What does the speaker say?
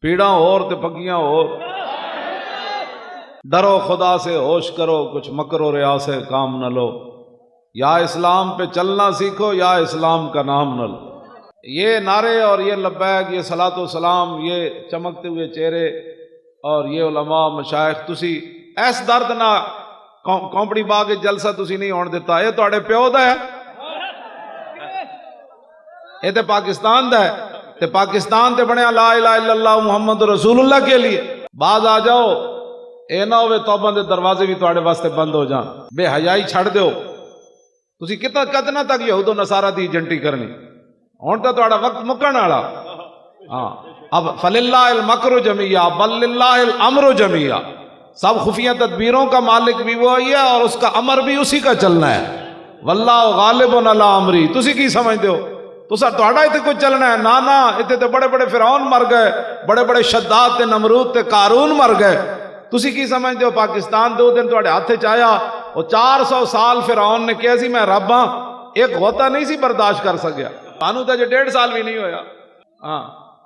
پیڑاں اور تے پکیاں اور۔ ڈرو خدا سے ہوش کرو، کچھ مکر و ریا سے کام نہ لو، یا اسلام پہ چلنا سیکھو یا اسلام کا نام نہ لو۔ یہ نعرے اور یہ لبیک، یہ صلاۃ و سلام، یہ چمکتے ہوئے چہرے اور یہ علماء مشائخ، تسی ایس درد نہ کھوپڑی با کے جلسہ تسی نہیں ہون دیتا، یہ تواڈے پیو دا ہے، یہ تے پاکستان دا ہے، تے پاکستان تے بنیا لا الہ الا اللہ محمد رسول اللہ کے لیے۔ بعد آ جاؤ، اے نہ ہوئے توبہ دے دروازے بھی تواڈے واسطے بند ہو جان، بے حیائی چھڑ دیو۔ تسی کتنا تک یہود و نصارہ دی ایجنٹی کرنی؟ ہن تو تہاڈا وقت مکن والا۔ ہاں، اب فللہ المکر جمیعا بل للہ الامر جمیعا، سب خفیہ تدبیروں کا مالک بھی وہی ہے اور اس کا امر بھی اسی کا چلنا ہے۔ واللہ غالب علی امری، تسی کی سمجھتے ہو تہاڈا اتنے کوئی چلنا ہے؟ نا اتنے تو بڑے بڑے فرعون مر گئے، بڑے بڑے شداد تے نمرود تے قارون مر گئے، تسی کی سمجھتے ہو پاکستان دو دن تہاڈے ہاتھ چ آیا؟ وہ 400 سال فرعون نے کہا سی میں رب ہاں، ایک غوطہ نہیں سی برداشت کر سکیا، سانو تو 1.5 سال بھی نہیں ہویا۔ ہاں